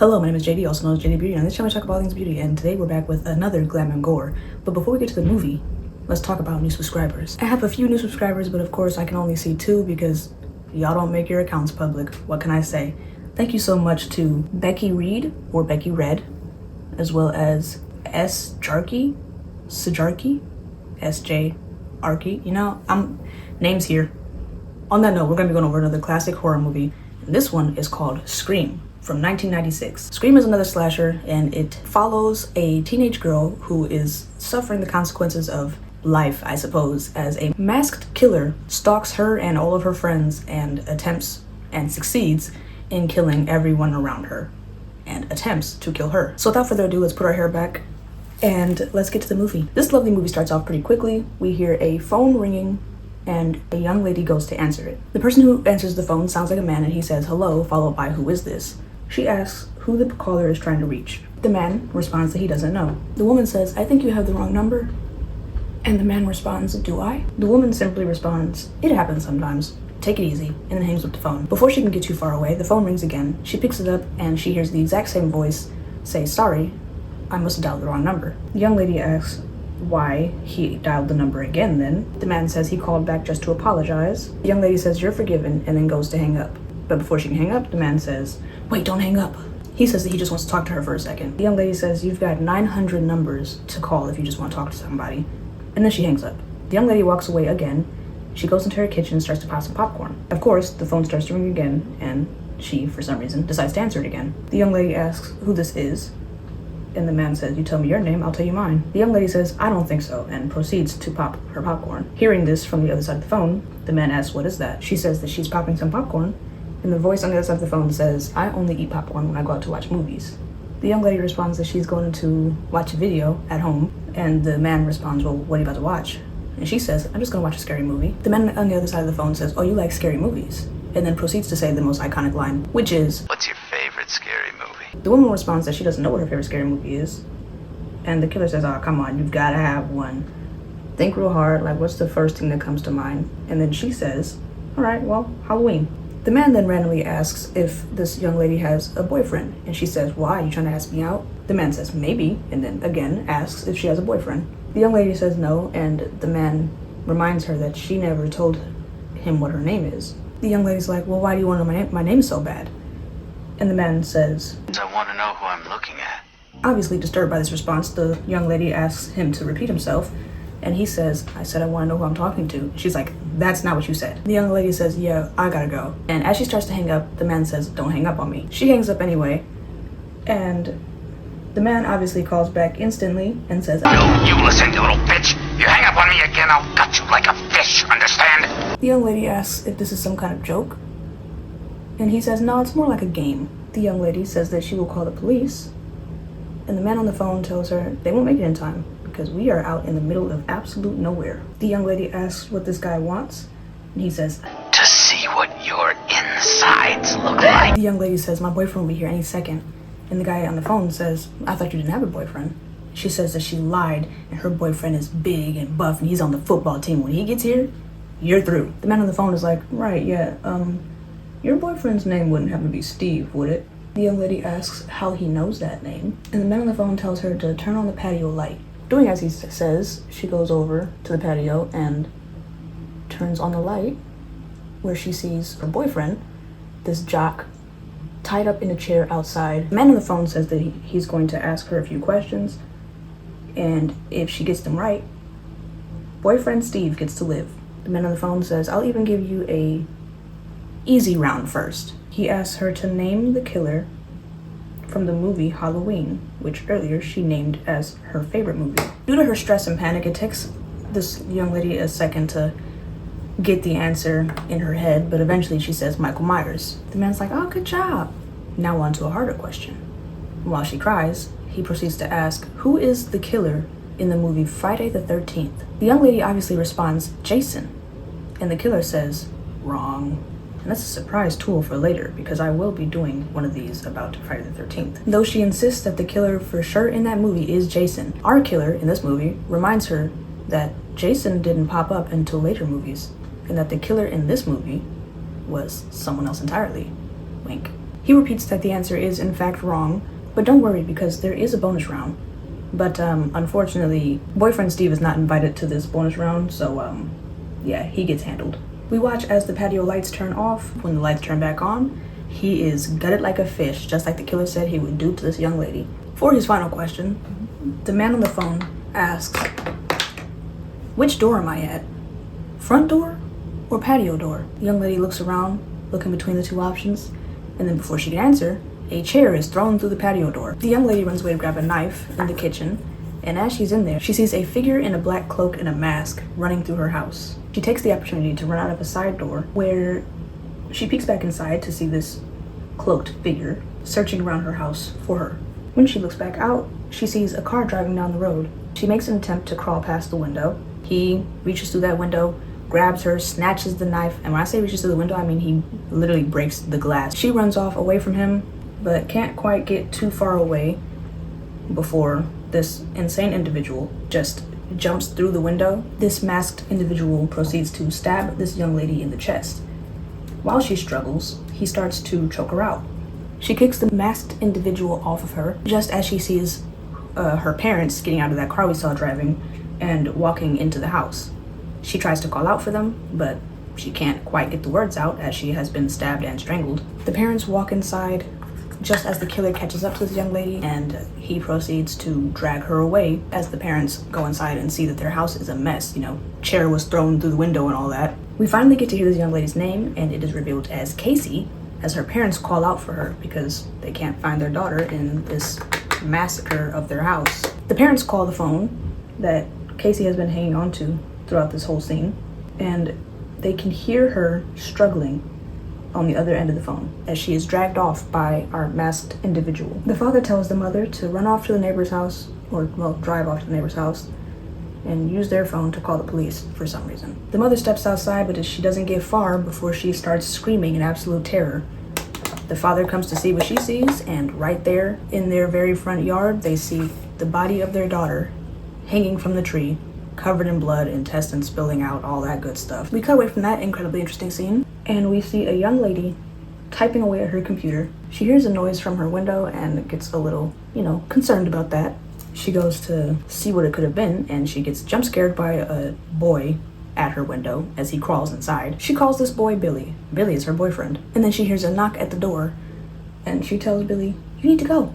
Hello, my name is JD, also known as JD Beauty, and on this channel I talk about all things beauty, and today we're back with another Glam Gore. But before we get to the movie, let's talk about new subscribers. I have a few new subscribers, but of course I can only see 2 because y'all don't make your accounts public. What can I say? Thank you so much to Becky Reed, or Becky Red, as well as S. Jarky, Sajarky, S.J. Arky. You know, names here. On that note, we're gonna be going over another classic horror movie. And this one is called Scream, from 1996. Scream is another slasher, and it follows a teenage girl who is suffering the consequences of life, I suppose, as a masked killer stalks her and all of her friends and attempts and succeeds in killing everyone around her and attempts to kill her. So without further ado, let's put our hair back and let's get to the movie. This lovely movie starts off pretty quickly. We hear a phone ringing and a young lady goes to answer it. The person who answers the phone sounds like a man, and he says hello, followed by who is this? She asks who the caller is trying to reach. The man responds that he doesn't know. The woman says, I think you have the wrong number. And the man responds, do I? The woman simply responds, it happens sometimes. Take it easy, and then hangs up the phone. Before she can get too far away, the phone rings again. She picks it up and she hears the exact same voice say, sorry, I must have dialed the wrong number. The young lady asks why he dialed the number again then. The man says he called back just to apologize. The young lady says, you're forgiven, and then goes to hang up. But before she can hang up, the man says, wait, don't hang up. He says that he just wants to talk to her for a second. The young lady says, you've got 900 numbers to call if you just want to talk to somebody. And then she hangs up. The young lady walks away again. She goes into her kitchen and starts to pop some popcorn. Of course, the phone starts to ring again, and she, for some reason, decides to answer it again. The young lady asks who this is, and the man says, you tell me your name, I'll tell you mine. The young lady says, I don't think so, and proceeds to pop her popcorn. Hearing this from the other side of the phone, the man asks, what is that? She says that she's popping some popcorn, and the voice on the other side of the phone says, I only eat popcorn when I go out to watch movies. The young lady responds that she's going to watch a video at home, and the man responds, well, what are you about to watch? And she says, I'm just gonna watch a scary movie. The man on the other side of the phone says, oh, you like scary movies? And then proceeds to say the most iconic line, which is, what's your favorite scary movie? The woman responds that she doesn't know what her favorite scary movie is. And the killer says, oh, come on, you've gotta have one. Think real hard, like what's the first thing that comes to mind? And then she says, all right, well, Halloween. The man then randomly asks if this young lady has a boyfriend. And she says, why, you trying to ask me out? The man says, maybe, and then again asks if she has a boyfriend. The young lady says no, and the man reminds her that she never told him what her name is. The young lady's like, well, why do you want to know my name is so bad? And the man says, I want to know who I'm looking at. Obviously disturbed by this response, the young lady asks him to repeat himself, and he says, I said I want to know who I'm talking to. She's like, that's not what you said. The young lady says, yeah, I gotta go. And as she starts to hang up, the man says, don't hang up on me. She hangs up anyway, and the man obviously calls back instantly and says, No, you listen, you little bitch. You hang up on me again, I'll gut you like a fish, understand? The young lady asks if this is some kind of joke, and he says, no, it's more like a game. The young lady says that she will call the police, and the man on the phone tells her they won't make it in time because we are out in the middle of absolute nowhere. The young lady asks what this guy wants, and he says, to see what your insides look like. The young lady says, my boyfriend will be here any second. And the guy on the phone says, I thought you didn't have a boyfriend. She says that she lied, and her boyfriend is big and buff, and he's on the football team. When he gets here, you're through. The man on the phone is like, right, yeah, your boyfriend's name wouldn't have to be Steve, would it? The young lady asks how he knows that name, and the man on the phone tells her to turn on the patio light. Doing as he says, she goes over to the patio and turns on the light, where she sees her boyfriend, this jock, tied up in a chair outside. The man on the phone says that he's going to ask her a few questions, and if she gets them right, boyfriend Steve gets to live. The man on the phone says, I'll even give you a easy round first. He asks her to name the killer from the movie Halloween, which earlier she named as her favorite movie. Due to her stress and panic, it takes this young lady a second to get the answer in her head, but eventually she says Michael Myers. The man's like, oh, good job. Now on to a harder question. While she cries, he proceeds to ask, who is the killer in the movie Friday the 13th? The young lady obviously responds, Jason. And the killer says, wrong. And that's a surprise tool for later, because I will be doing one of these about Friday the 13th. Though she insists that the killer for sure in that movie is Jason, our killer in this movie reminds her that Jason didn't pop up until later movies, and that the killer in this movie was someone else entirely. Wink. He repeats that the answer is in fact wrong, but don't worry because there is a bonus round. But unfortunately, boyfriend Steve is not invited to this bonus round, so yeah, he gets handled. We watch as the patio lights turn off. When the lights turn back on, he is gutted like a fish, just like the killer said he would do to this young lady. For his final question, the man on the phone asks, "Which door am I at? Front door or patio door?" The young lady looks around, looking between the two options, and then before she can answer, a chair is thrown through the patio door. The young lady runs away to grab a knife in the kitchen, and as she's in there, she sees a figure in a black cloak and a mask running through her house. She takes the opportunity to run out of a side door where she peeks back inside to see this cloaked figure searching around her house for her. When she looks back out, she sees a car driving down the road. She makes an attempt to crawl past the window. He reaches through that window, grabs her, snatches the knife, and when I say reaches through the window, I mean he literally breaks the glass. She runs off away from him, but can't quite get too far away before this insane individual just jumps through the window. This masked individual proceeds to stab this young lady in the chest. While she struggles, he starts to choke her out. She kicks the masked individual off of her just as she sees her parents getting out of that car we saw driving and walking into the house. She tries to call out for them, but she can't quite get the words out as she has been stabbed and strangled. The parents walk inside just as the killer catches up to this young lady, and he proceeds to drag her away as the parents go inside and see that their house is a mess. You know, chair was thrown through the window and all that. We finally get to hear this young lady's name, and it is revealed as Casey, as her parents call out for her because they can't find their daughter in this massacre of their house. The parents call the phone that Casey has been hanging on to throughout this whole scene, and they can hear her struggling on the other end of the phone as she is dragged off by our masked individual. The father tells the mother to run off to the neighbor's house, or well, drive off to the neighbor's house and use their phone to call the police for some reason. The mother steps outside, but she doesn't get far before she starts screaming in absolute terror. The father comes to see what she sees, and right there in their very front yard, they see the body of their daughter hanging from the tree, covered in blood, intestines spilling out, all that good stuff. We cut away from that incredibly interesting scene, and we see a young lady typing away at her computer. She hears a noise from her window and gets a little, concerned about that. She goes to see what it could have been, and she gets jump scared by a boy at her window as he crawls inside. She calls this boy Billy. Billy is her boyfriend. And then she hears a knock at the door, and she tells Billy, "You need to go,"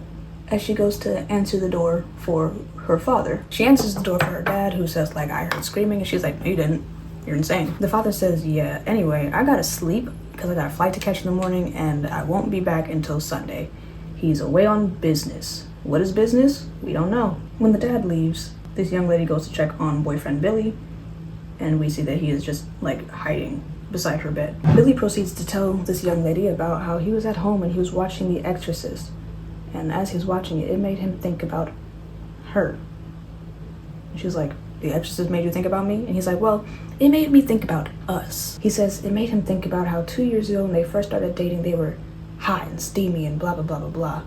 as she goes to answer the door for her father. She answers the door for her dad, who says, "I heard screaming," and she's like, "No, you didn't. You're insane." The father says, "Yeah, anyway, I gotta sleep because I got a flight to catch in the morning, and I won't be back until Sunday." He's away on business. What is business? We don't know. When the dad leaves, this young lady goes to check on boyfriend Billy, and we see that he is just hiding beside her bed. Billy proceeds to tell this young lady about how he was at home and he was watching The Exorcist, and as he was watching it, it made him think about her. And she was like, "The Exorcist made you think about me?" And he's like, "Well, it made me think about us." He says it made him think about how 2 years ago when they first started dating, they were hot and steamy and blah blah blah blah blah,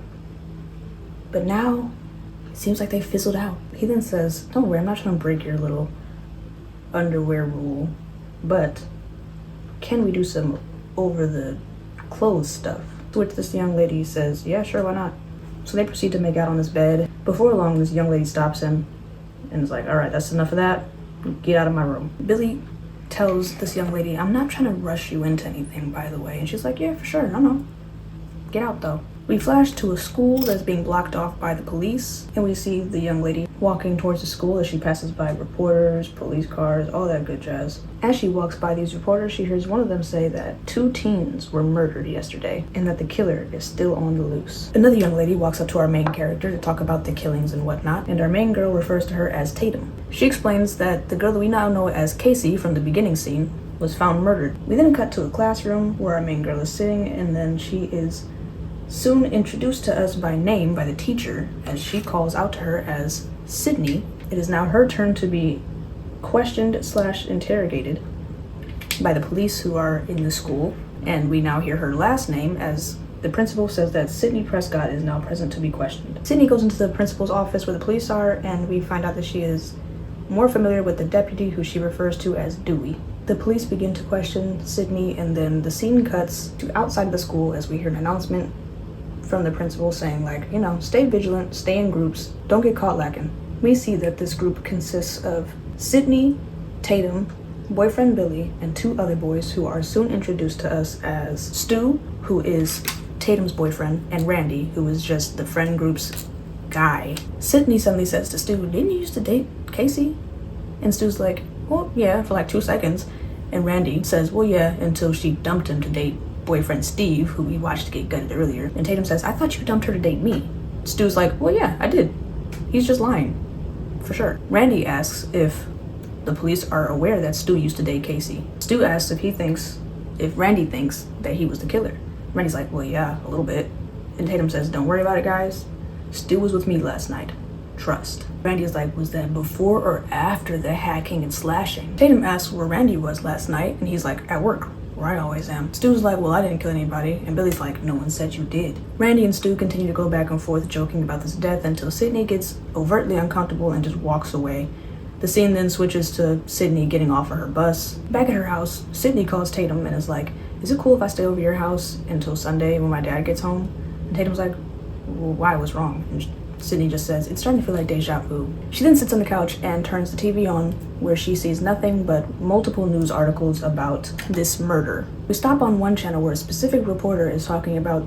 but now it seems like they fizzled out. He then says, "Don't worry, I'm not trying to break your little underwear rule, but can we do some over the clothes stuff?" To which this young lady says, "Yeah, sure, why not?" So they proceed to make out on this bed. Before long, this young lady stops him and is like, "All right, that's enough of that. Get out of my room." Billy tells this young lady, "I'm not trying to rush you into anything, by the way." And she's like, "Yeah, for sure, no. Get out, though." We flash to a school that's being blocked off by the police, and we see the young lady walking towards the school as she passes by reporters, police cars, all that good jazz. As she walks by these reporters, she hears one of them say that 2 teens were murdered yesterday and that the killer is still on the loose. Another young lady walks up to our main character to talk about the killings and whatnot, and our main girl refers to her as Tatum. She explains that the girl that we now know as Casey from the beginning scene was found murdered. We then cut to a classroom where our main girl is sitting, and then she is soon introduced to us by name by the teacher as she calls out to her as Sydney. It is now her turn to be questioned/interrogated by the police who are in the school, and we now hear her last name as the principal says that Sydney Prescott is now present to be questioned. Sydney goes into the principal's office where the police are, and we find out that she is more familiar with the deputy who she refers to as Dewey. The police begin to question Sydney, and then the scene cuts to outside of the school as we hear an announcement from the principal saying like, you know, stay vigilant, stay in groups, don't get caught lacking. We see that this group consists of Sydney, Tatum, boyfriend Billy, and 2 other boys who are soon introduced to us as Stu, who is Tatum's boyfriend, and Randy, who is just the friend group's guy. Sydney suddenly says to Stu, didn't you used to date Casey? And Stu's like, well, yeah, for like 2 seconds. And Randy says, well, yeah, until she dumped him to date boyfriend Steve, who we watched get gutted earlier. And Tatum says, I thought you dumped her to date me. Stu's like, well, yeah, I did. He's just lying. For sure. Randy asks if the police are aware that Stu used to date Casey. Stu asks if Randy thinks that he was the killer. Randy's like, well, yeah, a little bit. And Tatum says, don't worry about it, guys. Stu was with me last night. Trust. Randy is like, was that before or after the hacking and slashing? Tatum asks where Randy was last night, and he's like, at work, where I always am. Stu's like, well, I didn't kill anybody. And Billy's like, no one said you did. Randy and Stu continue to go back and forth joking about this death until Sydney gets overtly uncomfortable and just walks away. The scene then switches to Sydney getting off of her bus. Back at her house, Sydney calls Tatum and is like, is it cool if I stay over your house until Sunday when my dad gets home? And Tatum's like, well, why, what's wrong? And Sydney just says, it's starting to feel like deja vu. She then sits on the couch and turns the TV on, where she sees nothing but multiple news articles about this murder. We stop on one channel where a specific reporter is talking about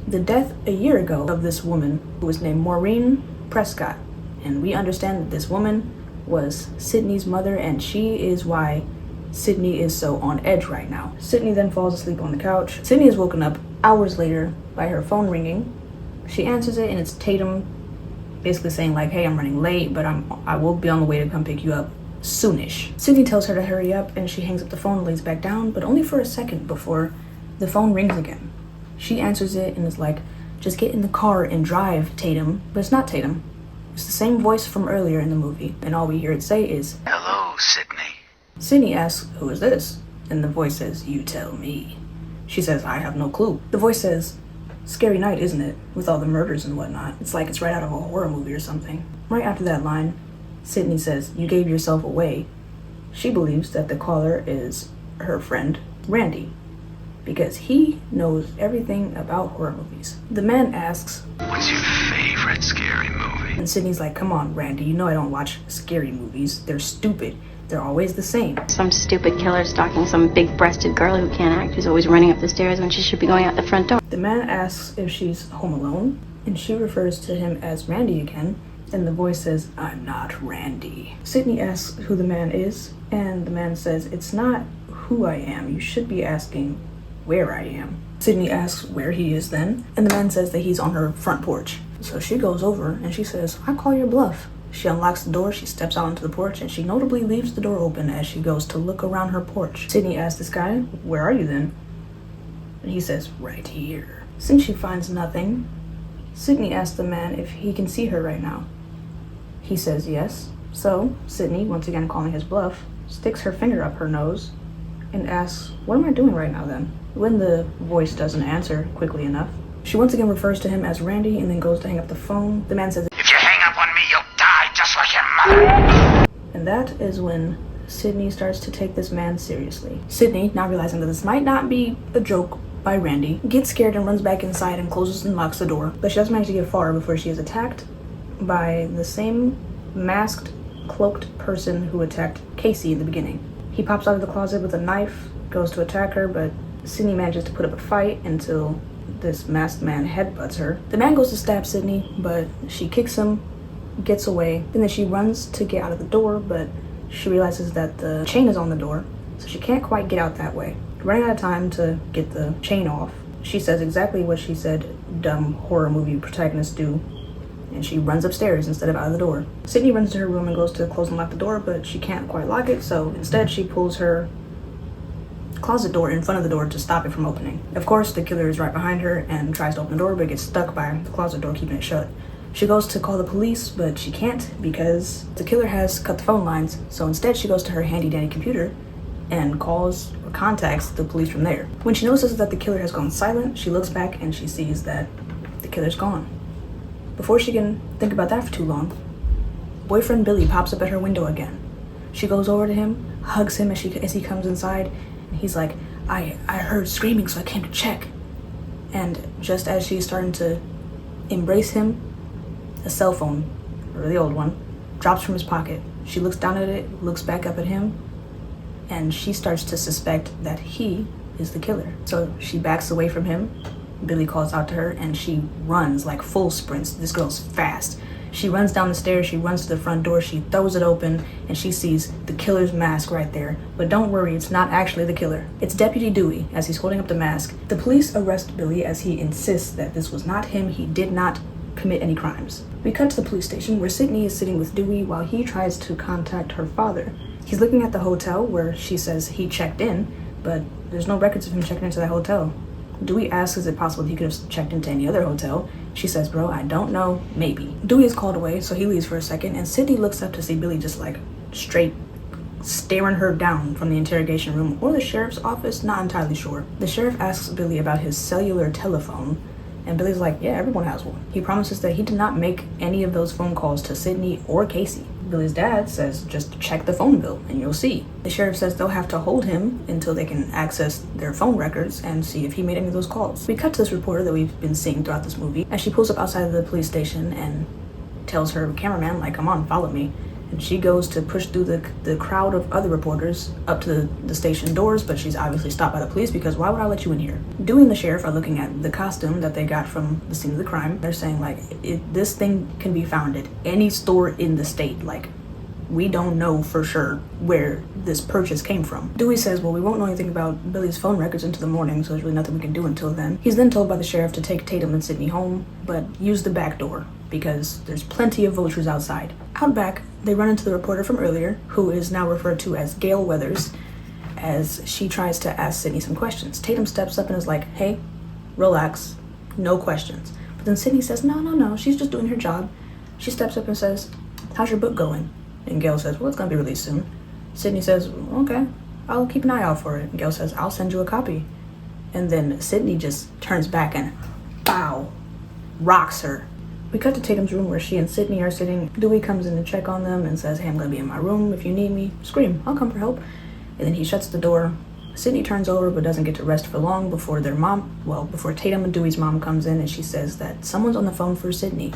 the death a year ago of this woman who was named Maureen Prescott. And we understand that this woman was Sydney's mother, and she is why Sydney is so on edge right now. Sydney then falls asleep on the couch. Sydney is woken up hours later by her phone ringing. She answers it, and it's Tatum basically saying like, hey, I'm running late, but I will be on the way to come pick you up soonish. Sydney tells her to hurry up, and she hangs up the phone and lays back down, but only for a second before the phone rings again. She answers it and is like, just get in the car and drive, Tatum. But it's not Tatum. It's the same voice from earlier in the movie, and all we hear it say is, Hello, Sydney. Sydney asks, who is this? And the voice says, you tell me. She says, I have no clue. The voice says, scary night, isn't it? With all the murders and whatnot. It's like it's right out of a horror movie or something. Right after that line, Sydney says, you gave yourself away. She believes that the caller is her friend, Randy, because he knows everything about horror movies. The man asks, What's your favorite scary movie? and Sydney's like, come on, Randy, you know I don't watch scary movies. They're stupid. They're always the same. Some stupid killer stalking some big-breasted girl who can't act, who's always running up the stairs when she should be going out the front door. The man asks if she's home alone, and she refers to him as Randy again, and the voice says, I'm not Randy. Sydney asks who the man is, and the man says, it's not who I am. You should be asking where I am. Sydney asks where he is then, and the man says that he's on her front porch. So she goes over and she says, I call your bluff. She unlocks the door, she steps out onto the porch, and she notably leaves the door open as she goes to look around her porch. Sydney asks this guy, where are you then? And he says, right here. Since she finds nothing, Sydney asks the man if he can see her right now. He says yes. So Sydney, once again calling his bluff, sticks her finger up her nose and asks, what am I doing right now then? When the voice doesn't answer quickly enough, she once again refers to him as Randy and then goes to hang up the phone. The man says, If you hang up on me, you'll die just like your mother. and that is when Sydney starts to take this man seriously. Sydney, now realizing that this might not be a joke by Randy, gets scared and runs back inside and closes and locks the door. But she doesn't manage to get far before she is attacked by the same masked, cloaked person who attacked Casey in the beginning. He pops out of the closet with a knife, goes to attack her, but Sydney manages to put up a fight until this masked man headbutts her. The man goes to stab Sydney, but she kicks him, gets away, and then she runs to get out of the door, but she realizes that the chain is on the door, so she can't quite get out that way. Running out of time to get the chain off, she says exactly what she said dumb horror movie protagonists do, and she runs upstairs instead of out of the door. Sydney runs to her room and goes to close and lock the door, but she can't quite lock it, so instead she pulls her closet door in front of the door to stop it from opening. Of course, the killer is right behind her and tries to open the door, but gets stuck by the closet door keeping it shut. She goes to call the police, but she can't because the killer has cut the phone lines, so instead she goes to her handy-dandy computer and calls or contacts the police from there. When she notices that the killer has gone silent, she looks back and she sees that the killer's gone. Before she can think about that for too long, boyfriend Billy pops up at her window again. She goes over to him, hugs him as he comes inside, and he's like, I heard screaming, so I came to check. And just as she's starting to embrace him, a cell phone, or the old one, drops from his pocket. She looks down at it, looks back up at him, and she starts to suspect that he is the killer. So she backs away from him. Billy calls out to her and she runs like full sprints. This girl's fast. She runs down the stairs, she runs to the front door, she throws it open, and she sees the killer's mask right there. But don't worry, it's not actually the killer. It's Deputy Dewey as he's holding up the mask. The police arrest Billy as he insists that this was not him. He did not commit any crimes. We cut to the police station where Sydney is sitting with Dewey while he tries to contact her father. He's looking at the hotel where she says he checked in, but there's no records of him checking into that hotel. Dewey asks, is it possible that he could have checked into any other hotel? She says, bro, I don't know, maybe. Dewey is called away, so he leaves for a second, and Sydney looks up to see Billy just like straight staring her down from the interrogation room or the sheriff's office, not entirely sure. The sheriff asks Billy about his cellular telephone, and Billy's like, yeah, everyone has one. He promises that he did not make any of those phone calls to Sydney or Casey. Billy's dad says, just check the phone bill and you'll see. The sheriff says they'll have to hold him until they can access their phone records and see if he made any of those calls. We cut to this reporter that we've been seeing throughout this movie as she pulls up outside of the police station and tells her cameraman, like, come on, follow me. And she goes to push through the crowd of other reporters up to the station doors, but she's obviously stopped by the police because why would I let you in here? Dewey and the sheriff are looking at the costume that they got from the scene of the crime. They're saying, like, this thing can be found at any store in the state. Like, we don't know for sure where this purchase came from. Dewey says, well, we won't know anything about Billy's phone records until the morning, so there's really nothing we can do until then. He's then told by the sheriff to take Tatum and Sydney home, but use the back door because there's plenty of vultures outside. Out back, they run into the reporter from earlier, who is now referred to as Gail Weathers, as she tries to ask Sydney some questions. Tatum steps up and is like, hey, relax, no questions. But then Sydney says, no, she's just doing her job. She steps up and says, how's your book going? And Gail says, well, it's gonna be released soon. Sydney says, okay, I'll keep an eye out for it. And Gail says, I'll send you a copy. And then Sydney just turns back and, bow, rocks her. We cut to Tatum's room where she and Sydney are sitting. Dewey comes in to check on them and says, hey, I'm gonna be in my room. If you need me, scream, I'll come for help. And then he shuts the door. Sydney turns over but doesn't get to rest for long before before Tatum and Dewey's mom comes in and she says that someone's on the phone for Sydney.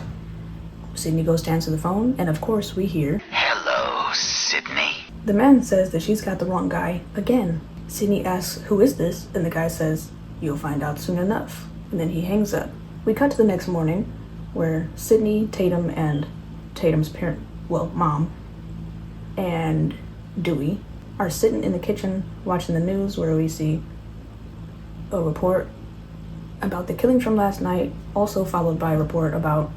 Sydney goes to answer the phone, and of course we hear, Hello, Sydney. The man says that she's got the wrong guy again. Sydney asks, who is this? And the guy says, you'll find out soon enough. And then he hangs up. We cut to the next morning where Sydney, Tatum, and Tatum's mom, and Dewey are sitting in the kitchen watching the news where we see a report about the killing from last night, also followed by a report about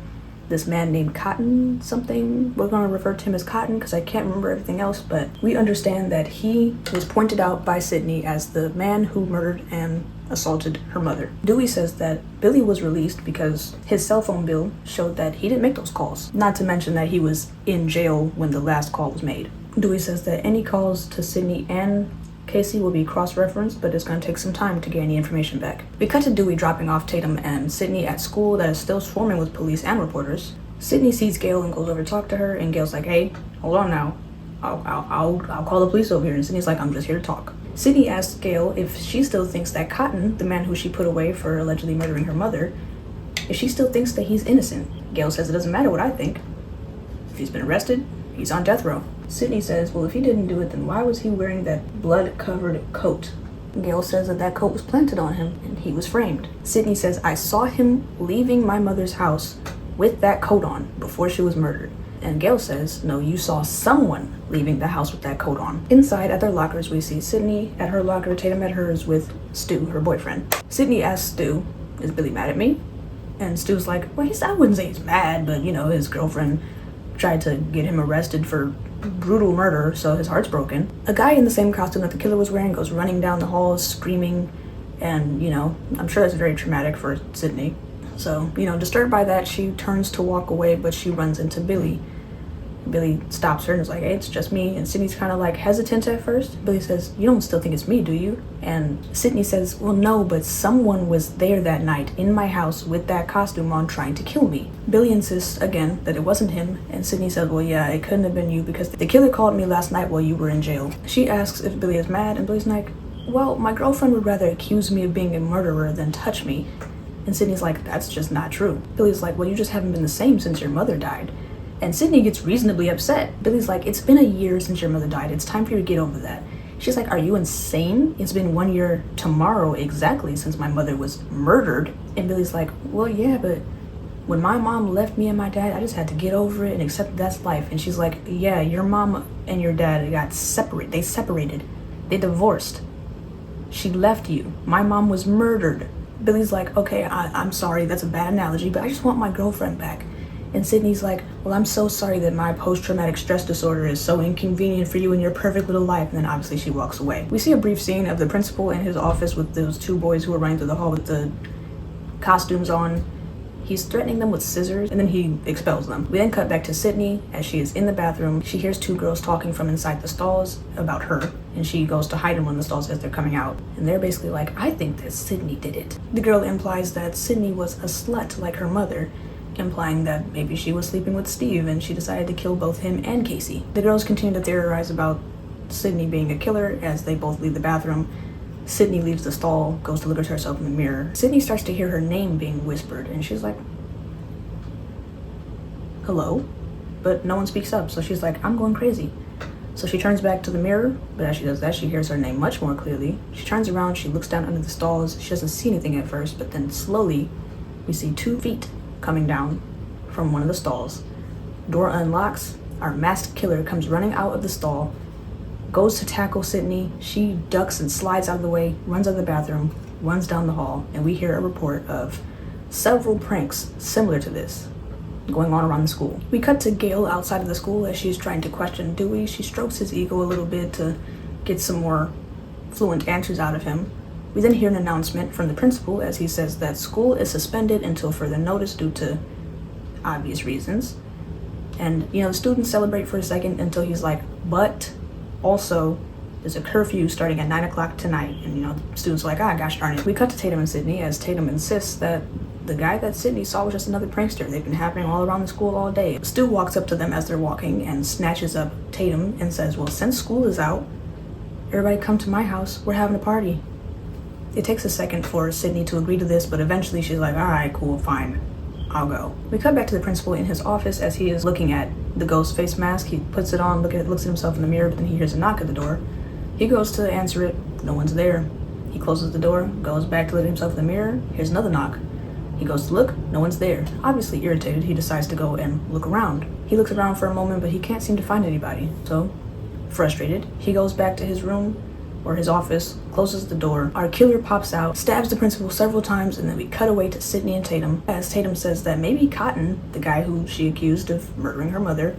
this man named Cotton something. We're going to refer to him as Cotton because I can't remember everything else, but we understand that he was pointed out by Sydney as the man who murdered and assaulted her mother. Dewey says that Billy was released because his cell phone bill showed that he didn't make those calls, not to mention that he was in jail when the last call was made. Dewey says that any calls to Sydney and Casey will be cross-referenced, but it's going to take some time to get any information back. We cut to Dewey dropping off Tatum and Sydney at school that is still swarming with police and reporters. Sydney sees Gail and goes over to talk to her, and Gail's like, hey, hold on now. I'll call the police over here. And Sydney's like, I'm just here to talk. Sydney asks Gail if she still thinks that Cotton, the man who she put away for allegedly murdering her mother, if she still thinks that he's innocent. Gail says it doesn't matter what I think. If he's been arrested, he's on death row. Sydney says, well, if he didn't do it, then why was he wearing that blood-covered coat? Gail says that coat was planted on him and he was framed. Sydney says, I saw him leaving my mother's house with that coat on before she was murdered. And Gail says, no, you saw someone leaving the house with that coat on. Inside at their lockers, we see Sydney at her locker, Tatum at hers with Stu, her boyfriend. Sydney asks Stu, is Billy mad at me? And Stu's like, well, I wouldn't say he's mad, but his girlfriend tried to get him arrested for brutal murder, so his heart's broken. A guy in the same costume that the killer was wearing goes running down the halls screaming, and I'm sure that's very traumatic for Sydney. So, disturbed by that, she turns to walk away, but she runs into Billy. Billy stops her and is like, hey, it's just me. And Sydney's kind of like hesitant at first. Billy says, you don't still think it's me, do you? And Sydney says, well, no, but someone was there that night in my house with that costume on trying to kill me. Billy insists again that it wasn't him. And Sydney says, well, yeah, it couldn't have been you because the killer called me last night while you were in jail. She asks if Billy is mad, and Billy's like, well, my girlfriend would rather accuse me of being a murderer than touch me. And Sydney's like, that's just not true. Billy's like, well, you just haven't been the same since your mother died. And Sydney gets reasonably upset. Billy's like, it's been a year since your mother died. It's time for you to get over that. She's like, are you insane? It's been 1 year tomorrow exactly since my mother was murdered. And Billy's like, well, yeah, but when my mom left me and my dad, I just had to get over it and accept that's life. And she's like, yeah, your mom and your dad got separated. They separated. They divorced. She left you. My mom was murdered. Billy's like, okay, I'm sorry, that's a bad analogy, but I just want my girlfriend back. And Sydney's like, well, I'm so sorry that my post-traumatic stress disorder is so inconvenient for you in your perfect little life. And then obviously she walks away. We see a brief scene of the principal in his office with those two boys who are running through the hall with the costumes on. He's threatening them with scissors, and then he expels them. We then cut back to Sydney as she is in the bathroom. She hears two girls talking from inside the stalls about her, and she goes to hide in one of the stalls as they're coming out. And they're basically like, I think that Sydney did it. The girl implies that Sydney was a slut like her mother, implying that maybe she was sleeping with Steve and she decided to kill both him and Casey. The girls continue to theorize about Sydney being a killer as they both leave the bathroom. Sydney leaves the stall, goes to look at herself in the mirror. Sydney starts to hear her name being whispered, and she's like, hello? But no one speaks up, so she's like, I'm going crazy. So she turns back to the mirror, but as she does that, she hears her name much more clearly. She turns around, she looks down under the stalls. She doesn't see anything at first, but then slowly, we see 2 feet coming down from one of the stalls. Door unlocks, our masked killer comes running out of the stall, goes to tackle Sydney. She ducks and slides out of the way, runs out of the bathroom, runs down the hall, and we hear a report of several pranks similar to this going on around the school. We cut to Gail outside of the school as she's trying to question Dewey. She strokes his ego a little bit to get some more fluent answers out of him. We then hear an announcement from the principal as he says that school is suspended until further notice due to obvious reasons. And, the students celebrate for a second until he's like, but also there's a curfew starting at 9 o'clock tonight. And, the students are like, gosh darn it. We cut to Tatum and Sydney as Tatum insists that the guy that Sydney saw was just another prankster. They've been happening all around the school all day. Stu walks up to them as they're walking and snatches up Tatum and says, well, since school is out, everybody come to my house. We're having a party. It takes a second for Sydney to agree to this, but eventually she's like, all right, cool, fine, I'll go. We cut back to the principal in his office as he is looking at the ghost face mask. He puts it on, looks at himself in the mirror, but then he hears a knock at the door. He goes to answer it, no one's there. He closes the door, goes back to look at himself in the mirror, here's another knock. He goes to look, no one's there. Obviously irritated, he decides to go and look around. He looks around for a moment, but he can't seem to find anybody. So, frustrated, he goes back to his room, or his office, closes the door. Our killer pops out, stabs the principal several times, and then we cut away to Sydney and Tatum as Tatum says that maybe Cotton, the guy who she accused of murdering her mother,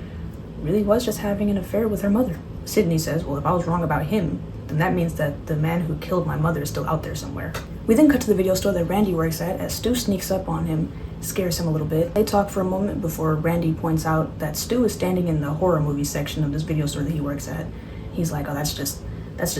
really was just having an affair with her mother. Sydney says, well, if I was wrong about him, then that means that the man who killed my mother is still out there somewhere. We then cut to the video store that Randy works at as Stu sneaks up on him, scares him a little bit. They talk for a moment before Randy points out that Stu is standing in the horror movie section of this video store that he works at. He's like, oh, that's just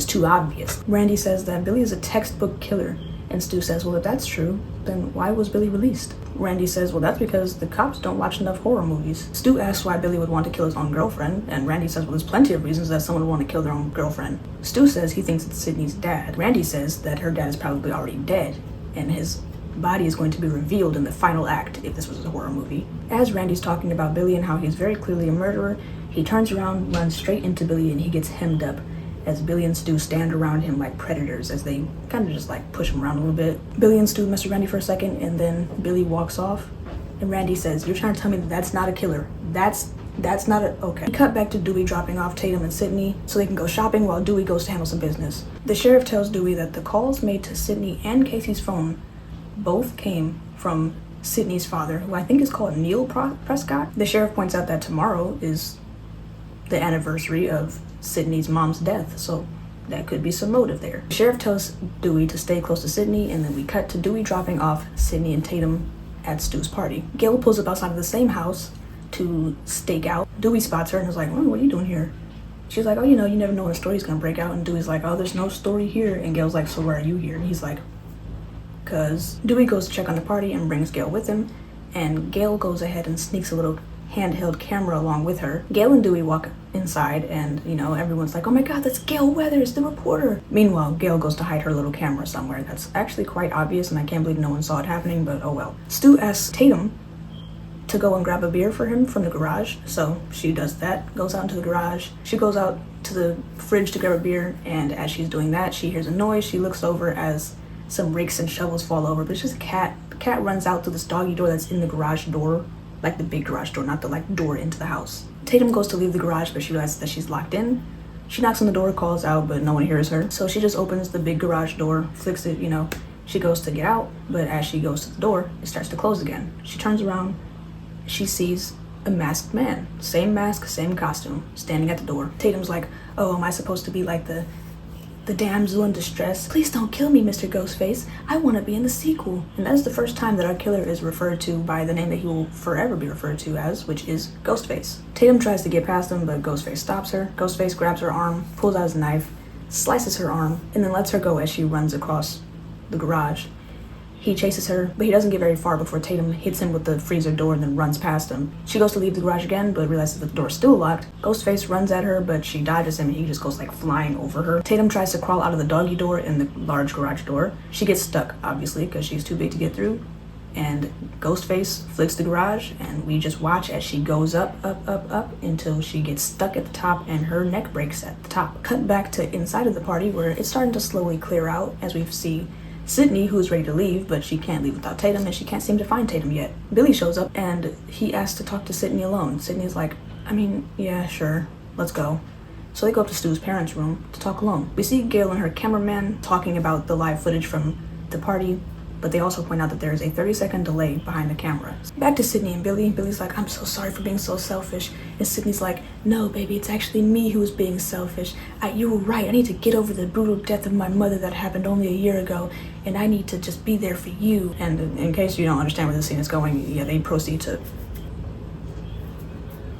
too obvious. Randy says that Billy is a textbook killer, and Stu says, well, if that's true, then why was Billy released? Randy says, well, that's because the cops don't watch enough horror movies. Stu asks why Billy would want to kill his own girlfriend, and Randy says, well, there's plenty of reasons that someone would want to kill their own girlfriend. Stu says he thinks it's Sydney's dad. Randy says that her dad is probably already dead, and his body is going to be revealed in the final act if this was a horror movie. As Randy's talking about Billy and how he's very clearly a murderer, he turns around, runs straight into Billy, and he gets hemmed up as Billy and Stu stand around him like predators as they kind of just like push him around a little bit. Billy and Stu mess with Randy for a second, and then Billy walks off, and Randy says, you're trying to tell me that that's not a killer? That's not a... Okay. We cut back to Dewey dropping off Tatum and Sydney so they can go shopping while Dewey goes to handle some business. The sheriff tells Dewey that the calls made to Sydney and Casey's phone both came from Sydney's father, who I think is called Neil Prescott. The sheriff points out that tomorrow is the anniversary of Sydney's mom's death, so that could be some motive there. The sheriff tells Dewey to stay close to Sydney, and then we cut to Dewey dropping off Sydney and Tatum at Stu's party. Gail pulls up outside of the same house to stake out. Dewey spots her and is like, oh, what are you doing here? She's like, oh, you never know when a story's gonna break out. And Dewey's like, oh, there's no story here. And Gail's like, so why are you here? And he's like, cause Dewey goes to check on the party and brings Gail with him, and Gail goes ahead and sneaks a little handheld camera along with her. Gail and Dewey walk inside and, you know, everyone's like, oh my god, that's Gail Weathers, the reporter. Meanwhile, Gail goes to hide her little camera somewhere. That's actually quite obvious and I can't believe no one saw it happening, but oh well. Stu asks Tatum to go and grab a beer for him from the garage, so she does that, goes out into the garage. She goes out to the fridge to grab a beer, and as she's doing that, she hears a noise. She looks over as some rakes and shovels fall over, but it's just a cat. The cat runs out to this doggy door that's in the garage door, like the big garage door, not the like door into the house. Tatum goes to leave the garage, but she realizes that she's locked in. She knocks on the door, calls out, but no one hears her. So she just opens the big garage door, flicks it, you know. She goes to get out, but as she goes to the door, it starts to close again. She turns around, she sees a masked man, same mask, same costume, standing at the door. Tatum's like, oh, am I supposed to be like the damsel in distress? Please don't kill me, Mr. Ghostface. I want to be in the sequel. And that is the first time that our killer is referred to by the name that he will forever be referred to as, which is Ghostface. Tatum tries to get past him, but Ghostface stops her. Ghostface grabs her arm, pulls out his knife, slices her arm, and then lets her go as she runs across the garage. He chases her, but he doesn't get very far before Tatum hits him with the freezer door and then runs past him. She goes to leave the garage again, but realizes that the door is still locked. Ghostface runs at her, but she dodges him and he just goes like flying over her. Tatum tries to crawl out of the doggy door and the large garage door. She gets stuck, obviously, because she's too big to get through. And Ghostface flicks the garage, and we just watch as she goes up, up, up, up, until she gets stuck at the top and her neck breaks at the top. Cut back to inside of the party, where it's starting to slowly clear out as we see Sydney, who's ready to leave, but she can't leave without Tatum, and she can't seem to find Tatum yet. Billy shows up, and he asks to talk to Sydney alone. Sydney's like, I mean, yeah, sure, let's go. So they go up to Stu's parents' room to talk alone. We see Gail and her cameraman talking about the live footage from the party, but they also point out that there is a 30-second delay behind the camera. Back to Sydney and Billy. Billy's like, I'm so sorry for being so selfish. And Sydney's like, no, baby, it's actually me who's being selfish. You were right. I need to get over the brutal death of my mother that happened only a year ago, and I need to just be there for you. And in case you don't understand where this scene is going, yeah, they proceed to...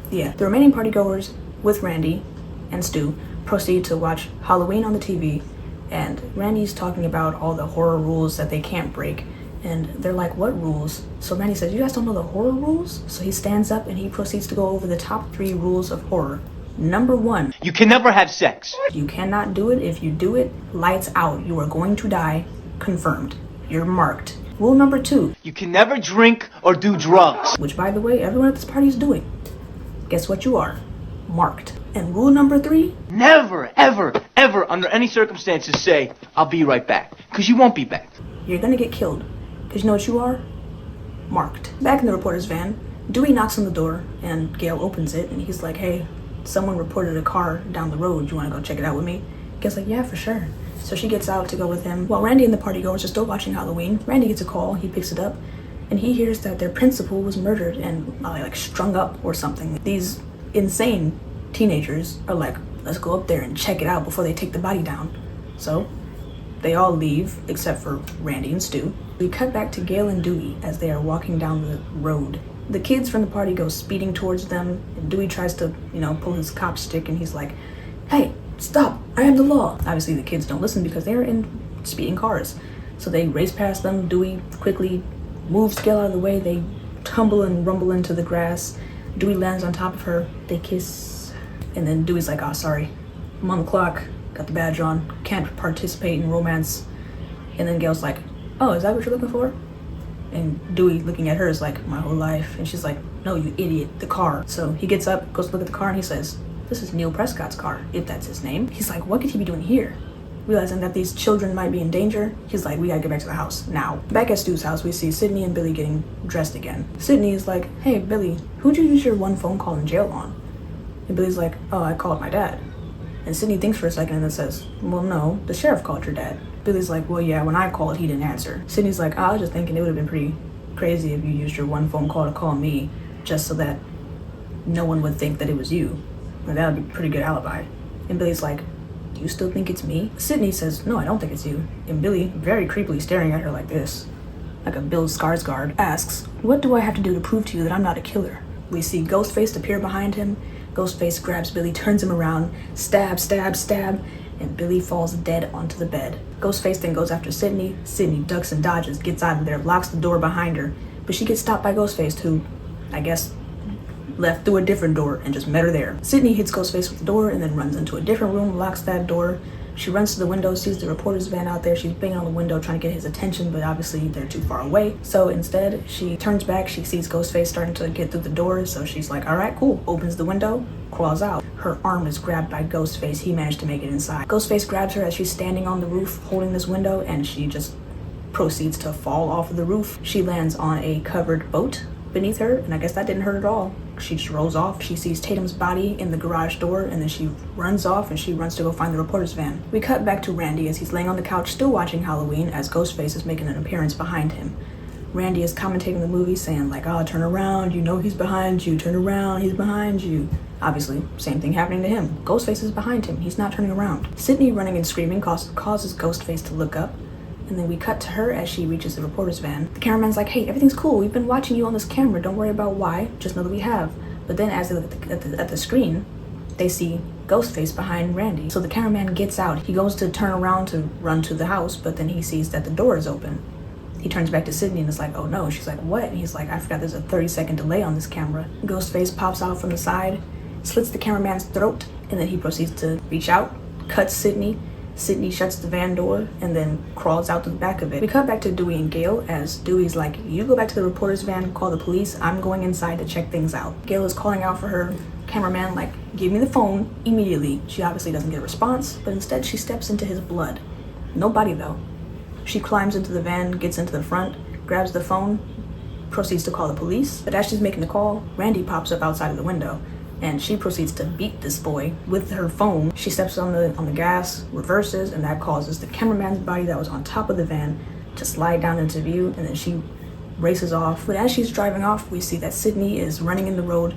Yeah, the remaining partygoers with Randy and Stu proceed to watch Halloween on the TV, and Randy's talking about all the horror rules that they can't break. And they're like, what rules? So Randy says, you guys don't know the horror rules? So he stands up and he proceeds to go over the top 3 rules of horror. Number 1. You can never have sex. You cannot do it. If you do it, lights out. You are going to die. Confirmed. You're marked. Rule number 2. You can never drink or do drugs. Which, by the way, everyone at this party is doing. Guess what you are? Marked. And rule number 3? Never, ever, ever, under any circumstances say, I'll be right back. Because you won't be back. You're gonna get killed. Because you know what you are? Marked. Back in the reporter's van, Dewey knocks on the door and Gail opens it and he's like, hey, someone reported a car down the road. You wanna go check it out with me? Gail's like, yeah, for sure. So she gets out to go with him. While Randy and the partygoers are still watching Halloween, Randy gets a call, he picks it up, and he hears that their principal was murdered and like strung up or something. These insane teenagers are like, let's go up there and check it out before they take the body down. So they all leave except for Randy and Stu. We cut back to Gail and Dewey as they are walking down the road. The kids from the party go speeding towards them, and Dewey tries to, pull his cop stick, and he's like, hey, stop, I am the law. Obviously the kids don't listen because they're in speeding cars. So they race past them. Dewey quickly moves Gail out of the way. They tumble and rumble into the grass. Dewey lands on top of her. They kiss. And then Dewey's like, oh, sorry, I'm on the clock, got the badge on, can't participate in romance. And then Gail's like, oh, is that what you're looking for? And Dewey, looking at her, is like, my whole life. And she's like, no, you idiot, the car. So he gets up, goes to look at the car, and he says, this is Neil Prescott's car, if that's his name. He's like, what could he be doing here? Realizing that these children might be in danger, he's like, we gotta get back to the house now. Back at Stu's house, we see Sydney and Billy getting dressed again. Sydney is like, hey, Billy, who'd you use your one phone call in jail on? And Billy's like, oh, I called my dad. And Sydney thinks for a second and then says, well, no, the sheriff called your dad. Billy's like, well, yeah, when I called, he didn't answer. Sydney's like, I was just thinking it would have been pretty crazy if you used your one phone call to call me just so that no one would think that it was you. And that would be a pretty good alibi. And Billy's like, do you still think it's me? Sydney says, no, I don't think it's you. And Billy, very creepily staring at her like this, like a Bill Skarsgård, asks, what do I have to do to prove to you that I'm not a killer? We see Ghostface appear behind him. Ghostface grabs Billy, turns him around, stab, stab, stab, and Billy falls dead onto the bed. Ghostface then goes after Sydney. Sydney ducks and dodges, gets out of there, locks the door behind her, but she gets stopped by Ghostface, who, I guess, left through a different door and just met her there. Sydney hits Ghostface with the door and then runs into a different room, locks that door. She runs to the window, sees the reporter's van out there. She's banging on the window trying to get his attention, but obviously they're too far away. So instead, she turns back. She sees Ghostface starting to get through the door. So she's like, all right, cool. Opens the window, crawls out. Her arm is grabbed by Ghostface. He managed to make it inside. Ghostface grabs her as she's standing on the roof holding this window, and she just proceeds to fall off of the roof. She lands on a covered boat beneath her, and I guess that didn't hurt at all. She just rolls off. She sees Tatum's body in the garage door, and then she runs off and she runs to go find the reporter's van. We cut back to Randy as he's laying on the couch still watching Halloween as Ghostface is making an appearance behind him. Randy is commentating the movie saying like, oh, turn around, you know he's behind you, turn around, he's behind you. Obviously, same thing happening to him. Ghostface is behind him, he's not turning around. Sydney running and screaming causes Ghostface to look up. And then we cut to her as she reaches the reporter's van. The cameraman's like, hey, everything's cool. We've been watching you on this camera. Don't worry about why. Just know that we have. But then as they look at the screen, they see Ghostface behind Randy. So the cameraman gets out. He goes to turn around to run to the house, but then he sees that the door is open. He turns back to Sydney and is like, oh no. She's like, what? And he's like, I forgot there's a 30-second delay on this camera. Ghostface pops out from the side, slits the cameraman's throat, and then he proceeds to reach out, cuts Sydney. Sydney shuts the van door and then crawls out to the back of it. We cut back to Dewey and Gail as Dewey's like, you go back to the reporter's van, call the police. I'm going inside to check things out. Gail is calling out for her cameraman like, give me the phone immediately. She obviously doesn't get a response, but instead she steps into his blood. No body though. She climbs into the van, gets into the front, grabs the phone, proceeds to call the police. But as she's making the call, Randy pops up outside of the window. And she proceeds to beat this boy with her phone. She steps on the gas, reverses, and that causes the cameraman's body that was on top of the van to slide down into view, and then she races off. But as she's driving off, we see that Sydney is running in the road,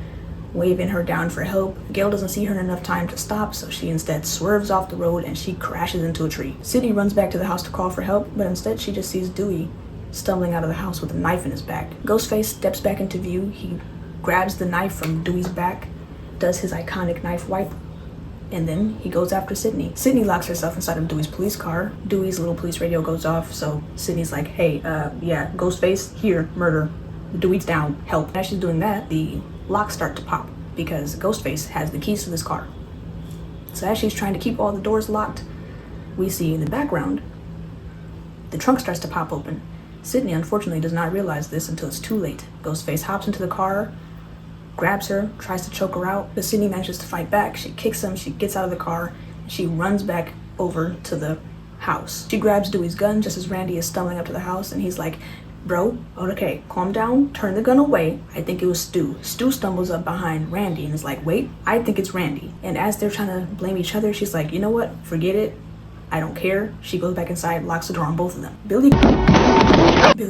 waving her down for help. Gail doesn't see her in enough time to stop, so she instead swerves off the road and she crashes into a tree. Sydney runs back to the house to call for help, but instead she just sees Dewey stumbling out of the house with a knife in his back. Ghostface steps back into view. He grabs the knife from Dewey's back, does his iconic knife wipe, and then he goes after Sydney. Sydney locks herself inside of Dewey's police car. Dewey's little police radio goes off, so Sydney's like, hey, yeah, Ghostface, here, murder. Dewey's down, help. As she's doing that, the locks start to pop because Ghostface has the keys to this car. So as she's trying to keep all the doors locked, we see in the background, the trunk starts to pop open. Sydney unfortunately does not realize this until it's too late. Ghostface hops into the car, grabs her, tries to choke her out, but Sydney manages to fight back. She kicks him, she gets out of the car, and she runs back over to the house. She grabs Dewey's gun just as Randy is stumbling up to the house, and he's like, bro, okay, calm down, turn the gun away. I think it was Stu. Stu stumbles up behind Randy and is like, wait, I think it's Randy. And as they're trying to blame each other, she's like, you know what, forget it. I don't care. She goes back inside, locks the door on both of them. Billy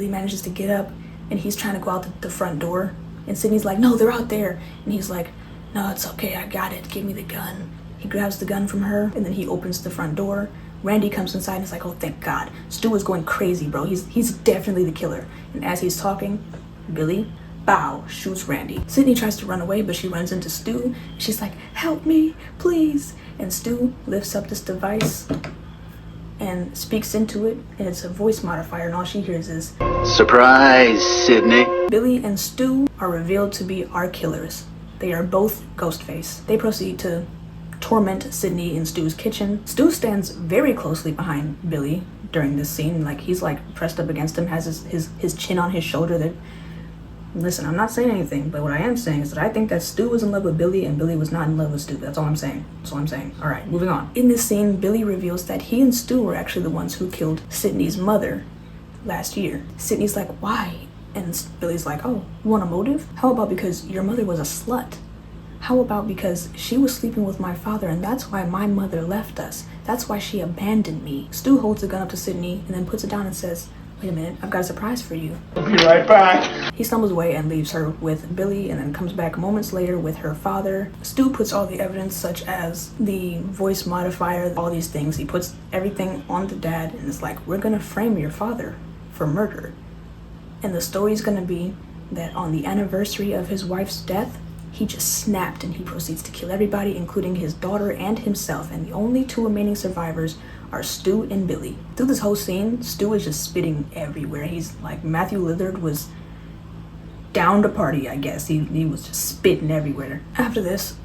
manages to get up, and he's trying to go out the front door. And Sydney's like, no, they're out there. And he's like, no, it's okay, I got it, give me the gun. He grabs the gun from her, and then he opens the front door. Randy comes inside and is like, oh, thank God. Stu is going crazy, bro. He's definitely the killer. And as he's talking, Billy, bow, shoots Randy. Sydney tries to run away, but she runs into Stu. She's like, help me, please. And Stu lifts up this device and speaks into it, and it's a voice modifier, and all she hears is, Surprise, Sydney. Billy and Stu are revealed to be our killers. They are both Ghostface. They proceed to torment Sydney in Stu's kitchen. Stu stands very closely behind Billy during this scene. Like, he's like pressed up against him, has his chin on his shoulder. That, listen, I'm not saying anything, but what I am saying is that I think that Stu was in love with Billy and Billy was not in love with Stu. That's all I'm saying. That's all I'm saying. All right, moving on. In this scene, Billy reveals that he and Stu were actually the ones who killed Sydney's mother last year. Sydney's like, why? And Billy's like, oh, you want a motive? How about because your mother was a slut? How about because she was sleeping with my father and that's why my mother left us? That's why she abandoned me. Stu holds the gun up to Sydney and then puts it down and says, wait a minute, I've got a surprise for you. I'll be right back. He stumbles away and leaves her with Billy and then comes back moments later with her father. Stu puts all the evidence such as the voice modifier, all these things. He puts everything on the dad and it's like, we're gonna frame your father for murder. And the story's gonna be that on the anniversary of his wife's death, he just snapped and he proceeds to kill everybody, including his daughter and himself. And the only two remaining survivors are Stu and Billy. Through this whole scene, Stu is just spitting everywhere. He's like, Matthew Lillard was down to party, I guess. He was just spitting everywhere. After this,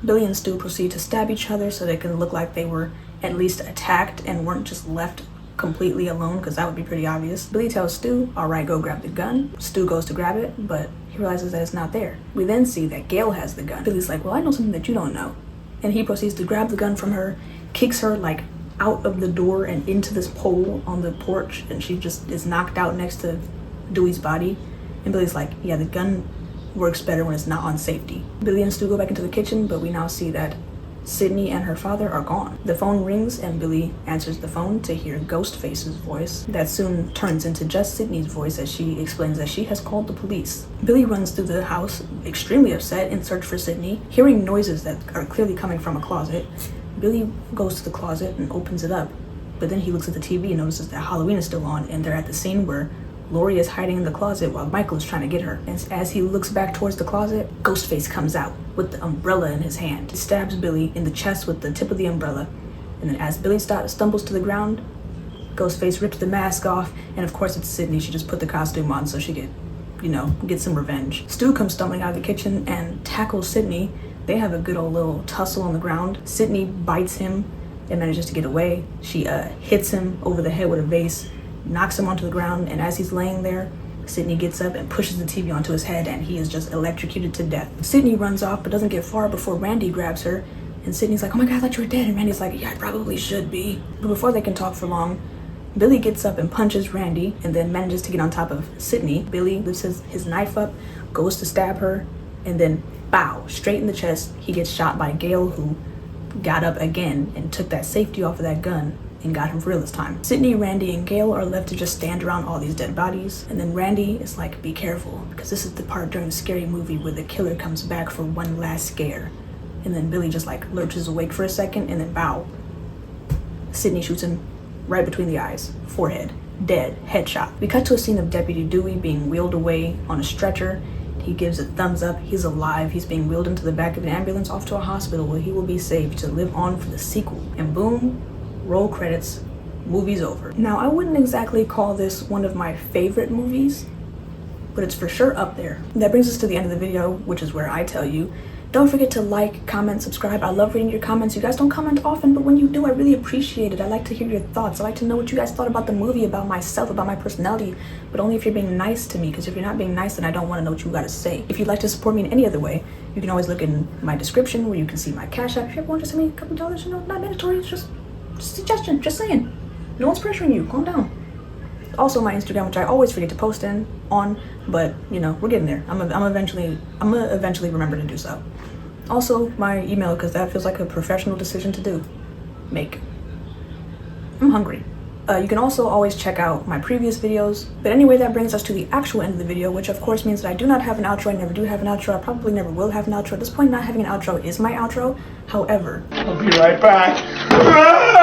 Billy and Stu proceed to stab each other so they can look like they were at least attacked and weren't just left completely alone, because that would be pretty obvious. Billy tells Stu, all right, go grab the gun. Stu goes to grab it, but he realizes that it's not there. We then see that Gail has the gun. Billy's like, well, I know something that you don't know. And he proceeds to grab the gun from her, kicks her like out of the door and into this pole on the porch, and she just is knocked out next to Dewey's body. And Billy's like, yeah, the gun works better when it's not on safety. Billy and Stu go back into the kitchen, but we now see that Sydney and her father are gone. The phone rings and Billy answers the phone to hear Ghostface's voice that soon turns into just Sydney's voice as she explains that she has called the police. Billy runs through the house, extremely upset, in search for Sydney, hearing noises that are clearly coming from a closet. Billy goes to the closet and opens it up, but then he looks at the TV and notices that Halloween is still on, and they're at the scene where Lori is hiding in the closet while Michael is trying to get her. And as he looks back towards the closet, Ghostface comes out with the umbrella in his hand. He stabs Billy in the chest with the tip of the umbrella. And then as Billy stumbles to the ground, Ghostface rips the mask off. And of course it's Sydney. She just put the costume on so she could, get some revenge. Stu comes stumbling out of the kitchen and tackles Sydney. They have a good old little tussle on the ground. Sydney bites him and manages to get away. She hits him over the head with a vase, knocks him onto the ground, and as he's laying there, Sydney gets up and pushes the TV onto his head, and he is just electrocuted to death. Sydney runs off but doesn't get far before Randy grabs her, and Sydney's like, oh my god, I thought you were dead, and Randy's like, yeah, I probably should be. But before they can talk for long, Billy gets up and punches Randy and then manages to get on top of Sydney. Billy lifts his knife up, goes to stab her, and then bow, straight in the chest. He gets shot by Gail, who got up again and took that safety off of that gun and got him for real this time. Sydney, Randy, and Gail are left to just stand around all these dead bodies. And then Randy is like, be careful, because this is the part during the scary movie where the killer comes back for one last scare. And then Billy just like lurches awake for a second and then bow. Sydney shoots him right between the eyes, forehead, dead, headshot. We cut to a scene of Deputy Dewey being wheeled away on a stretcher. He gives a thumbs up, he's alive, he's being wheeled into the back of an ambulance off to a hospital where he will be saved to live on for the sequel. And boom, roll credits, movie's over. Now, I wouldn't exactly call this one of my favorite movies, but it's for sure up there. That brings us to the end of the video, which is where I tell you, don't forget to like, comment, subscribe. I love reading your comments. You guys don't comment often, but when you do, I really appreciate it. I like to hear your thoughts. I like to know what you guys thought about the movie, about myself, about my personality, but only if you're being nice to me, because if you're not being nice, then I don't want to know what you gotta say. If you'd like to support me in any other way, you can always look in my description where you can see my Cash App. If you ever want to send me a couple dollars, not mandatory, it's just a suggestion, just saying. No one's pressuring you, calm down. Also my Instagram, which I always forget to post on, but we're getting there. I'm gonna eventually remember to do so. Also my email, because that feels like a professional decision to make. I'm hungry. You can also always check out my previous videos. But anyway, that brings us to the actual end of the video, which of course means that I do not have an outro. I never do have an outro. I probably never will have an outro. At this point, not having an outro is my outro. However, I'll be right back.